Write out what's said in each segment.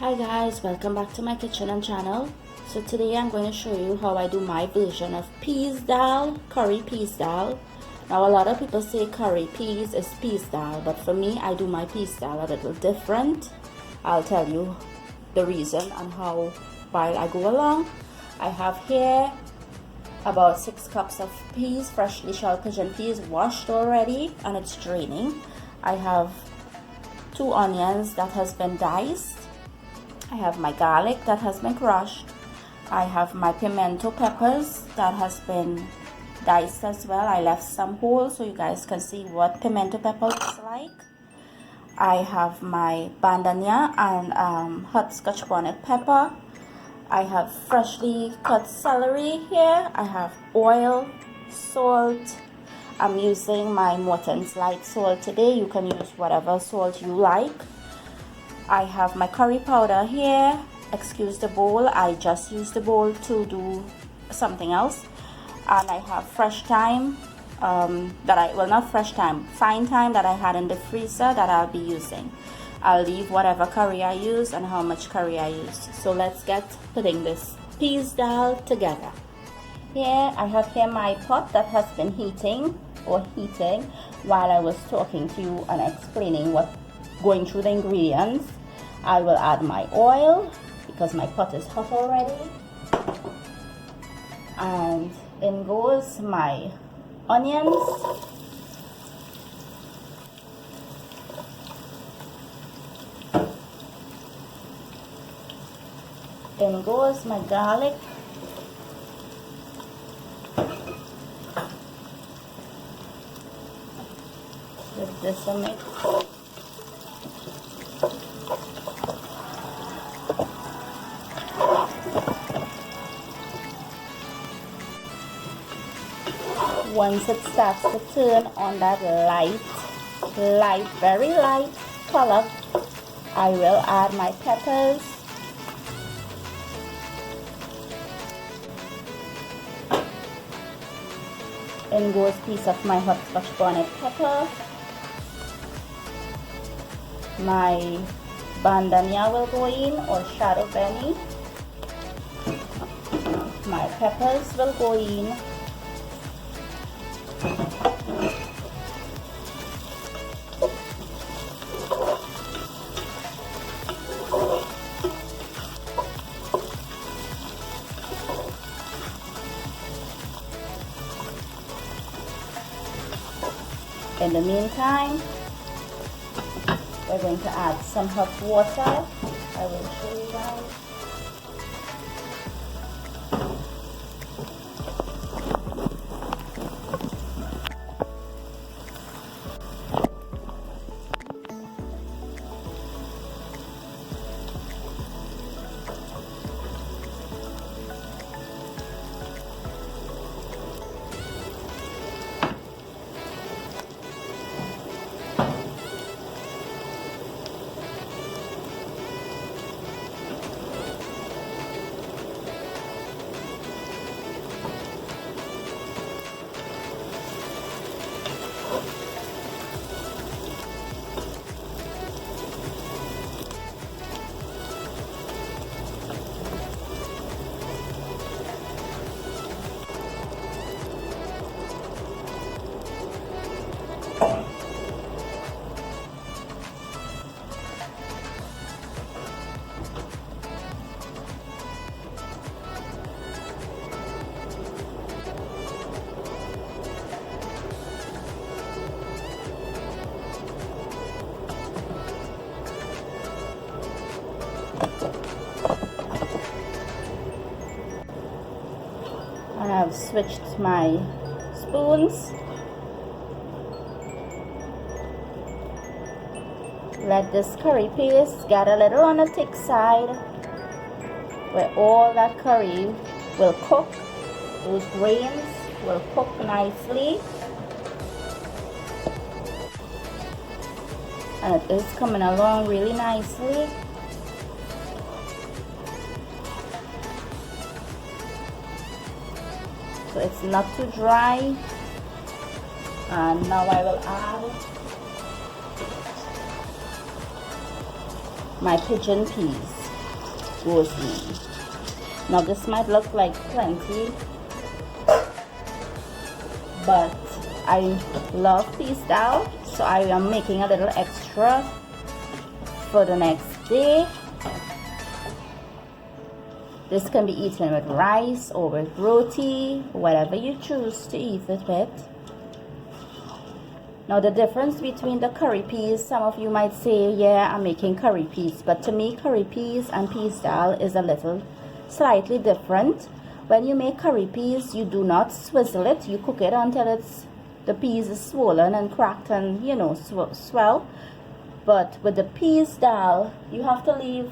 Hi guys, welcome back to my kitchen and channel. So today I'm going to show you how I do my version of peas dal, curry peas dal. Now a lot of people say curry peas is peas dal, but for me I do my peas dal a little different. I'll tell you the reason and how while I go along. I have here about 6 cups of peas, freshly shelled pigeon peas, washed already, and it's draining. I have 2 onions that has been diced. I have my garlic that has been crushed. I have my pimento peppers that has been diced as well. I left some whole so you guys can see what pimento pepper looks like. I have my bandanya and hot scotch bonnet pepper. I have freshly cut celery here. I have oil, salt. I'm using my Morton's light salt today. You can use whatever salt you like. I have my curry powder here. Excuse the bowl, I just used the bowl to do something else. And I have fresh thyme fine thyme that I had in the freezer that I'll be using. I'll leave whatever curry I use and how much curry I used. So let's get putting this peas dal together. Here I have here my pot that has been heating while I was talking to you and explaining going through the ingredients. I will add my oil because my pot is hot already, and in goes my onions, in goes my garlic, give this a mix. Once it starts to turn on that very light color, I will add my peppers. In goes a piece of my hot scotch bonnet pepper. My bandanya will go in, or shadow Bennie. My peppers will go in. In the meantime, we're going to add some hot water. I will show you guys. I have switched my spoons. Let this curry paste get a little on the thick side, where all that curry will cook. Those grains will cook nicely, and it is coming along really nicely. So it's not too dry. And now I will add my pigeon peas. goes in. Now this might look like plenty, but I love peas dal, so I am making a little extra for the next day. This can be eaten with rice or with roti, whatever you choose to eat it with. Now the difference between the curry peas, some of you might say, yeah, I'm making curry peas, but to me curry peas and peas dal is a little slightly different. When you make curry peas, you do not swizzle it, you cook it until the peas is swollen and cracked and, you know, swell. But with the peas dal, you have to leave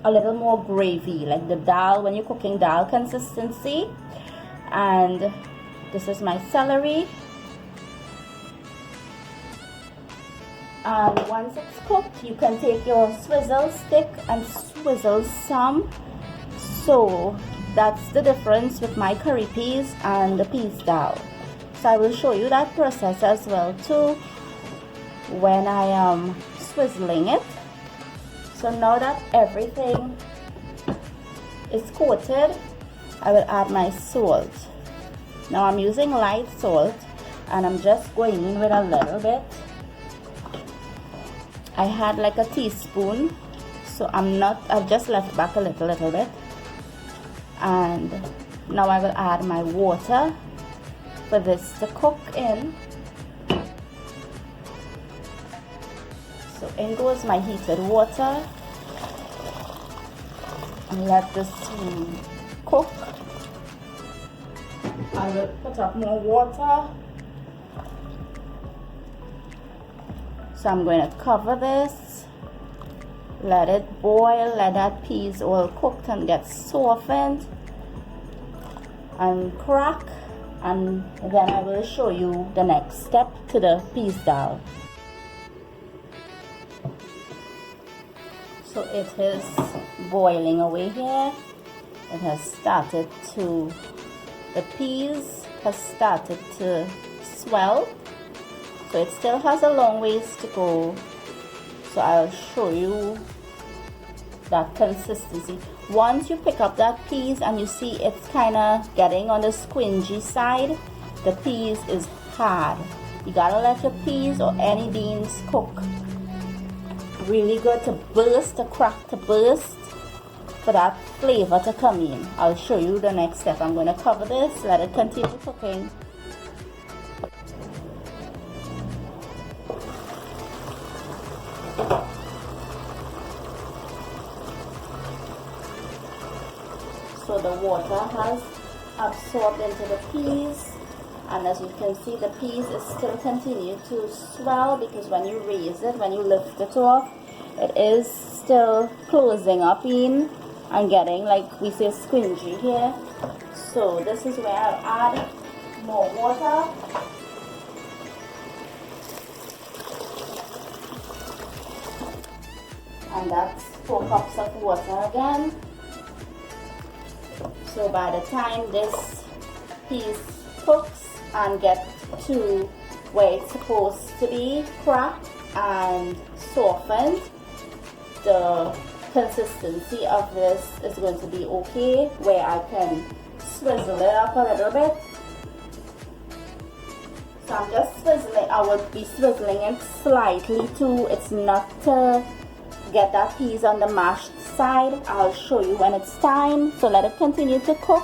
a little more gravy, like the dal when you're cooking dal consistency. And this is my celery. And once it's cooked, you can take your swizzle stick and swizzle some. So that's the difference with my curry peas and the peas dal. So I will show you that process as well too when I am swizzling it. So now that everything is coated, I will add my salt. Now I'm using light salt and I'm just going in with a little bit. I had like a teaspoon, so I've just left back a little bit. And now I will add my water for this to cook in. So in goes my heated water, and let this cook. I will put up more water. So I'm going to cover this, let it boil, let that peas all cooked and get softened and crack, and then I will show you the next step to the peas dal. So it is boiling away here. It has started to, the peas has started to swell. So it still has a long ways to go. So I'll show you that consistency. Once you pick up that peas and you see it's kind of getting on the squingy side, the peas is hard. You gotta let your peas or any beans cook really good to burst, to crack, to burst, for that flavor to come in. I'll show you the next step. I'm going to cover this, let it continue cooking. So the water has absorbed into the peas, and as you can see, the peas is still continue to swell, because when you raise it, when you lift it off, it is still closing up in and getting, like we say, squingy here. So this is where I'll add more water. And that's 4 cups of water again. So by the time this piece cooks and gets to where it's supposed to be, cracked and softened, the consistency of this is going to be okay, where I can swizzle it up a little bit. So I'm just swizzling. I will be swizzling it slightly too. It's not to get that peas on the mashed side. I'll show you when it's time. So let it continue to cook.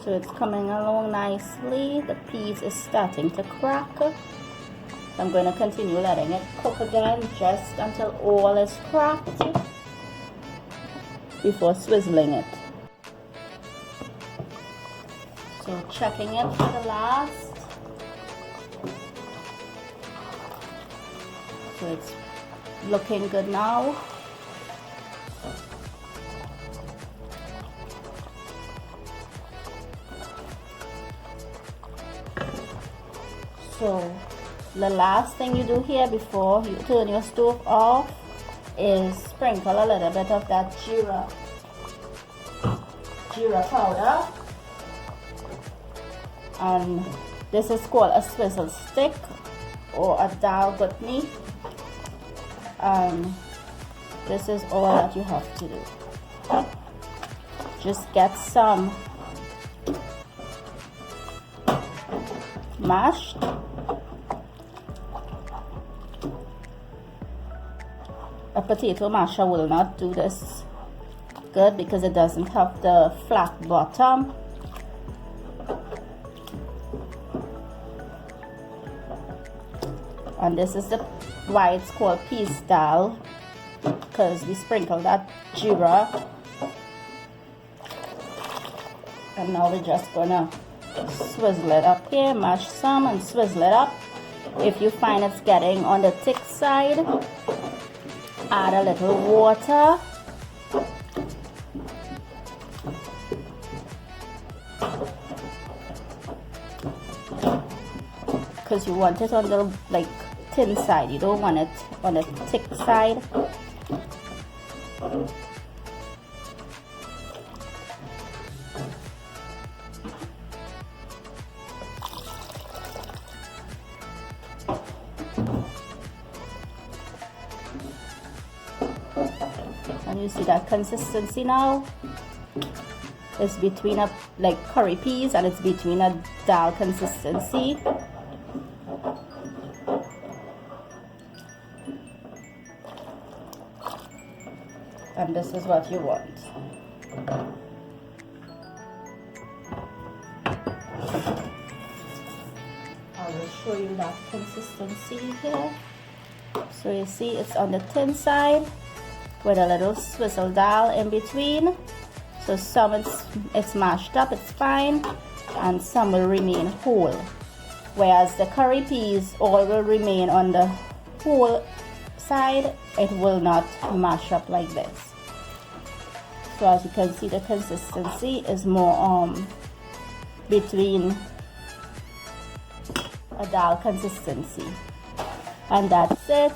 So it's coming along nicely. The peas is starting to crack. So I'm going to continue letting it cook again just until all is cracked before swizzling it. So checking it for the last. So it's looking good now. So the last thing you do here before you turn your stove off is sprinkle a little bit of that geera powder, and this is called a swizzle stick or a dhal gutni. This is all that you have to do. Just get some mashed a potato masher will not do this good because it doesn't have the flat bottom. And this is why it's called peas dhal, because we sprinkle that geera. And now we're just gonna swizzle it up here, mash some and swizzle it up. If you find it's getting on the thick side, add a little water. Because you want it on the thin side, you don't want it on the thick side. And you see that consistency now? It's between a curry peas, and it's between a dhal consistency. And this is what you want. I will show you that consistency here. So you see it's on the thin side with a little swizzle dhal in between. So some it's mashed up, it's fine, and some will remain whole. Whereas the curry peas all will remain on the whole side, it will not mash up like this. So as you can see, the consistency is more between a dhal consistency. And that's it.